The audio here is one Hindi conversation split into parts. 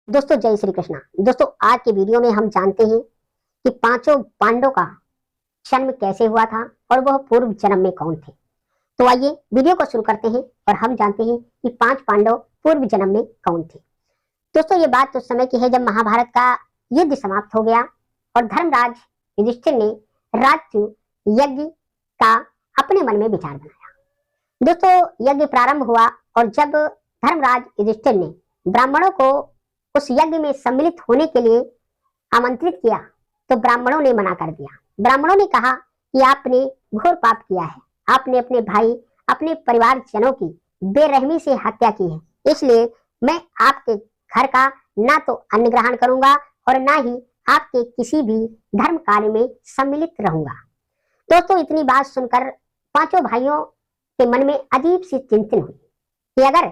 दोस्तों जय श्री कृष्णा। दोस्तों आज के वीडियो में हम जानते हैं कि पांचों पांडवों का जन्म कैसे हुआ था और वह पूर्व जन्म में कौन थे। तो आइए वीडियो को शुरू करते हैं और हम जानते हैं कि पांच पांडव पूर्व जन्म में कौन थे। दोस्तों ये बात उस समय की है जब महाभारत का युद्ध समाप्त हो गया और धर्मराज युधिष्ठिर ने राजसूय यज्ञ का अपने मन में विचार बनाया। दोस्तों यज्ञ प्रारंभ हुआ और जब धर्मराज युधिष्ठिर ने ब्राह्मणों को उस यज्ञ में सम्मिलित होने के लिए आमंत्रित किया तो ब्राह्मणों ने मना कर दिया। ब्राह्मणों ने कहा कि आपने घोर पाप किया है, आपने अपने भाई अपने परिवारजनों की बेरहमी से हत्या की है, इसलिए मैं आपके घर का ना तो अन्न ग्रहण करूंगा और ना ही आपके किसी भी धर्म कार्य में सम्मिलित रहूंगा। दोस्तों इतनी बात सुनकर पांचों भाइयों के मन में अजीब सी चिंतन हुई कि अगर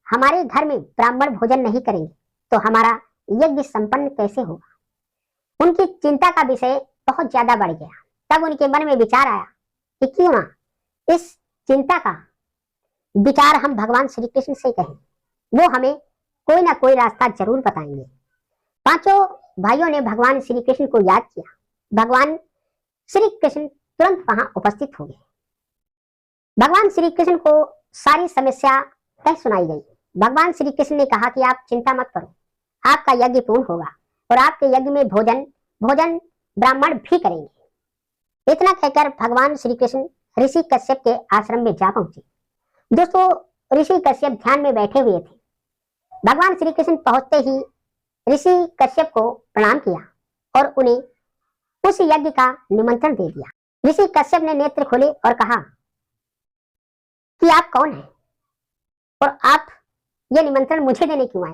हमारे घर में ब्राह्मण भोजन नहीं करेंगे तो हमारा यज्ञ संपन्न कैसे होगा। उनकी चिंता का विषय बहुत ज्यादा बढ़ गया। तब उनके मन में विचार आया कि क्यों ना इस चिंता का विचार हम भगवान श्री कृष्ण से कहें, वो हमें कोई ना कोई रास्ता जरूर बताएंगे। पांचों भाइयों ने भगवान श्री कृष्ण को याद किया। भगवान श्री कृष्ण तुरंत वहां उपस्थित हो गए। भगवान श्री कृष्ण को सारी समस्या कह सुनाई गई। भगवान श्री कृष्ण ने कहा कि आप चिंता मत करो, आपका यज्ञ पूर्ण होगा और आपके यज्ञ में भोजन ब्राह्मण भी करेंगे। इतना कहकर भगवान श्री कृष्ण ऋषि कश्यप के आश्रम में जा पहुंचे। दोस्तों ऋषि कश्यप ध्यान में बैठे हुए थे। भगवान श्री कृष्ण पहुंचते ही ऋषि कश्यप को प्रणाम किया और उन्हें उस यज्ञ का निमंत्रण दे दिया। ऋषि कश्यप ने नेत्र खोले और कहा कि आप कौन हैं और आप ये निमंत्रण मुझे देने क्यों आए।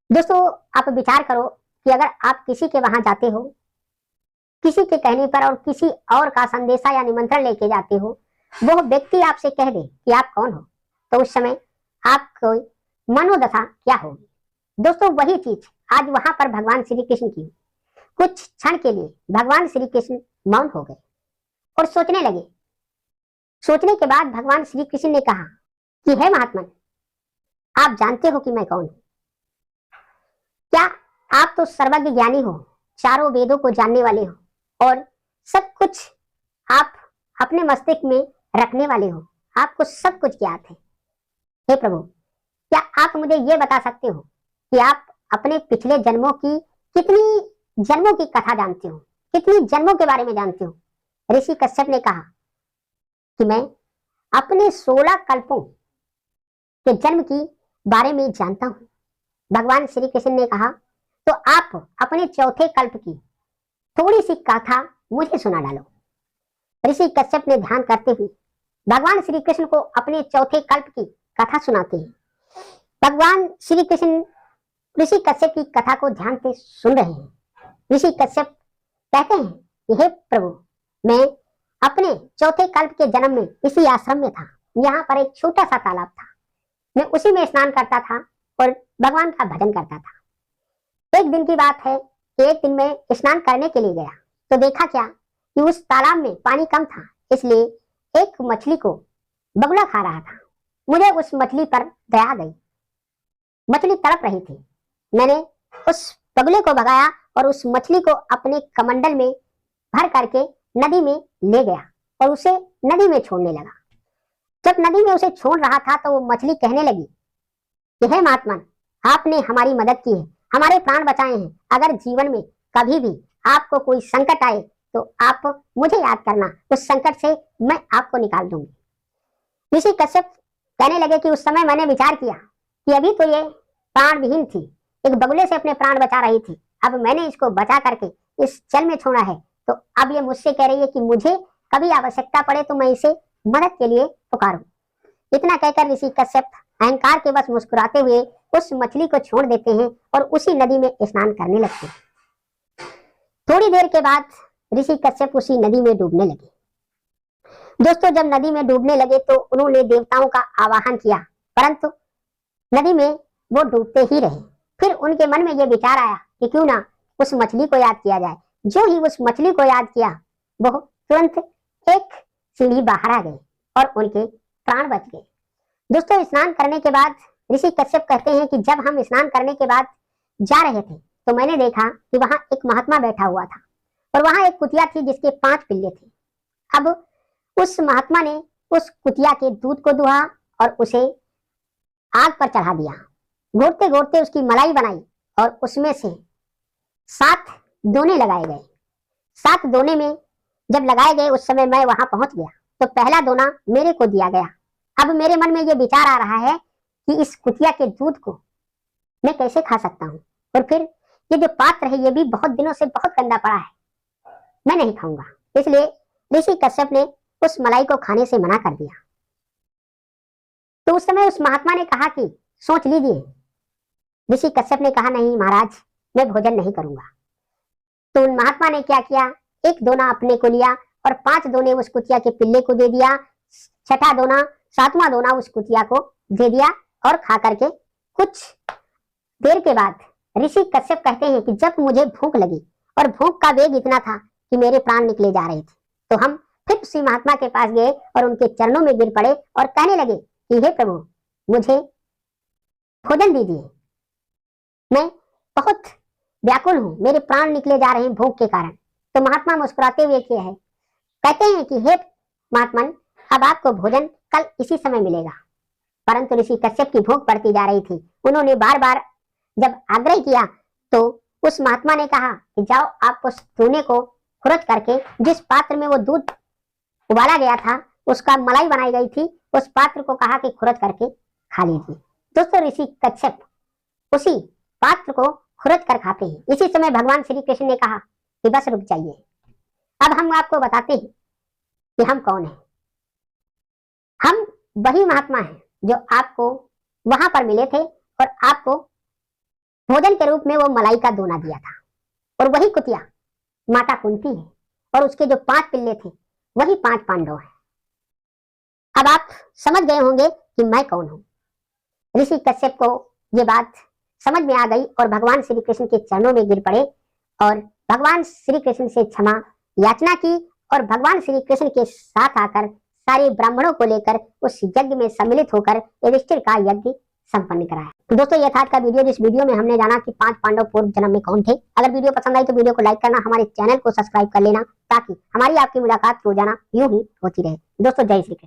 दोस्तों आप विचार करो कि अगर आप किसी के वहां जाते हो, किसी के कहने पर और किसी और का संदेशा या निमंत्रण लेके जाते हो, वो व्यक्ति आपसे कह दे कि आप कौन हो, तो उस समय आपको मनोदशा क्या होगी। दोस्तों वही चीज आज वहां पर भगवान श्री कृष्ण की। कुछ क्षण के लिए भगवान श्री कृष्ण मौन हो गए और सोचने लगे। सोचने के बाद भगवान श्री कृष्ण ने कहा कि हे महात्मन, आप जानते हो कि मैं कौन हूं। क्या आप तो सर्वज्ञ ज्ञानी हो, चारों वेदों को जानने वाले हो और सब कुछ आप अपने मस्तिष्क में रखने वाले हो, आपको सब कुछ ज्ञात है। हे प्रभु, क्या आप मुझे ये बता सकते हो कि आप अपने पिछले जन्मों की कितनी जन्मों की कथा जानते हो, कितनी जन्मों के बारे में जानते हो। ऋषि कश्यप ने कहा कि मैं अपने 16 कल्पों के जन्म की बारे में जानता हूं। भगवान श्री कृष्ण ने कहा तो आप अपने चौथे कल्प की थोड़ी सी कथा मुझे सुना डालो। ऋषि कश्यप ने ध्यान करते हुए भगवान श्री कृष्ण को अपने चौथे कल्प की कथा सुनाते हैं। भगवान श्री कृष्ण ऋषि कश्यप की कथा को ध्यान से सुन रहे हैं। ऋषि कश्यप कहते हैं कि हे प्रभु, मैं अपने चौथे कल्प के जन्म में इसी आश्रम में था। यहाँ पर एक छोटा सा तालाब था, मैं उसी में स्नान करता था और भगवान का भजन करता था। एक दिन की बात है कि एक दिन मैं स्नान करने के लिए गया तो देखा क्या कि उस तालाब में पानी कम था, इसलिए एक मछली को बगुला खा रहा था। मुझे उस मछली पर दया गई, मछली तड़प रही थी। मैंने उस बगुले को भगाया और उस मछली को अपने कमंडल में भर करके नदी में ले गया और उसे नदी में छोड़ने लगा। जब नदी में उसे छोड़ रहा था तो वो मछली कहने लगी कि हे महात्मन, आपने हमारी मदद की है, हमारे प्राण बचाए हैं। अगर जीवन में कभी भी आपको कोई संकट आए तो आप मुझे याद करना, उस संकट से मैं आपको निकाल दूंगी। ऋषि कश्यप कहने लगे कि उस समय मैंने विचार किया कि अभी तो ये प्राण विहीन थी, एक बगुले से अपने प्राण बचा रही थी, अब मैंने इसको बचा करके इस जल में छोड़ा है तो अब ये मुझसे कह रही है कि मुझे कभी आवश्यकता पड़े तो मैं इसे मदद के लिए पुकारूं। इतना कहकर ऋषि कश्यप अहंकार के बस मुस्कुराते हुए उस मछली को छोड़ देते हैं और उसी नदी में स्नान करने लगते हैं। थोड़ी देर के बाद ऋषि कश्यप उसी नदी में डूबने लगे। दोस्तों जब नदी में डूबने लगे तो उन्होंने देवताओं का आवाहन किया, परंतु नदी में वो डूबते ही रहे। फिर उनके मन में यह विचार आया कि क्यों ना उस मछली को याद किया जाए। जो ही उस मछली को याद किया वो तुरंत एक सीढ़ी बाहर आ गई और उनके प्राण बच गए। दोस्तों स्नान करने के बाद ऋषि कश्यप कहते हैं कि जब हम स्नान करने के बाद जा रहे थे तो मैंने देखा कि वहां एक महात्मा बैठा हुआ था और वहां एक कुतिया थी जिसके 5 पिल्ले थे। अब उस महात्मा ने उस कुतिया के दूध को दुहा और उसे आग पर चढ़ा दिया। घोटते घोटते उसकी मलाई बनाई और उसमें से 7 दोने लगाए गए। 7 दोने में जब लगाए गए उस समय मैं वहां पहुंच गया तो पहला दोना मेरे को दिया गया। अब मेरे मन में ये विचार आ रहा है कि इस कुतिया के दूध को मैं कैसे खा सकता हूँ, और फिर ये जो पात्र है ये भी बहुत दिनों से बहुत गंदा पड़ा है, मैं नहीं खाऊंगा। इसलिए ऋषि कश्यप ने उस मलाई को खाने से मना कर दिया। तो उस समय उस महात्मा ने कहा कि सोच लीजिए। ऋषि कश्यप ने कहा नहीं महाराज, मैं भोजन नहीं करूंगा। तो उन महात्मा ने क्या किया, एक दोना अपने को लिया और 5 दोने उस कुतिया के पिल्ले को दे दिया। 6ठा दोना 7वां दोना उस कुतिया को दे दिया और खा करके कुछ देर के बाद ऋषि कश्यप कहते हैं कि जब मुझे भूख लगी और भूख का वेग इतना था कि मेरे प्राण निकले जा रहे थे, तो हम फिर उसी महात्मा के पास गए और उनके चरणों में गिर पड़े और कहने लगे कि हे प्रभु, मुझे भोजन दीजिए, मैं बहुत व्याकुल हूं, मेरे प्राण निकले जा रहे हैं भूख के कारण। तो महात्मा मुस्कुराते हुए किया है, कहते हैं कि हे महात्मन, अब आपको भोजन कल इसी समय मिलेगा। परंतु ऋषि कश्यप की भूख बढ़ती जा रही थी। उन्होंने बार बार जब आग्रह किया तो उस महात्मा ने कहा कि जाओ, आप उस दोने को खुरच करके, जिस पात्र में वो दूध उबाला गया था उसका मलाई बनाई गई थी, उस पात्र को कहा कि खुरच करके खा लीजिए। दोस्तों, ऋषि कश्यप उसी पात्र को खुरच कर खाते हैं। इसी समय भगवान श्री कृष्ण ने कहा कि बस रुक जाइए, अब हम आपको बताते हैं कि हम कौन हैं। हम वही महात्मा हैं जो आपको वहां पर मिले थे और आपको भोजन के रूप में वो मलाई का दोना दिया था। और वही कुतिया माता कुंती है और उसके जो 5 पिल्ले थे वही 5 पांडव हैं। अब आप समझ गए होंगे कि मैं कौन हूं। ऋषि कश्यप को ये बात समझ में आ गई और भगवान श्री कृष्ण के चरणों में गिर पड़े और भगवान श्री कृष्ण से क्षमा याचना की और भगवान श्री कृष्ण के साथ आकर सारे ब्राह्मणों को लेकर उस यज्ञ में सम्मिलित होकर युधिष्ठिर का यज्ञ संपन्न कराया। तो दोस्तों, ये था आज का वीडियो, जिस वीडियो में हमने जाना कि 5 पांडव पूर्व जन्म में कौन थे। अगर वीडियो पसंद आई तो वीडियो को लाइक करना, हमारे चैनल को सब्सक्राइब कर लेना ताकि हमारी आपकी मुलाकात रोजाना यूं ही होती रहे। दोस्तों, जय श्री कृष्ण।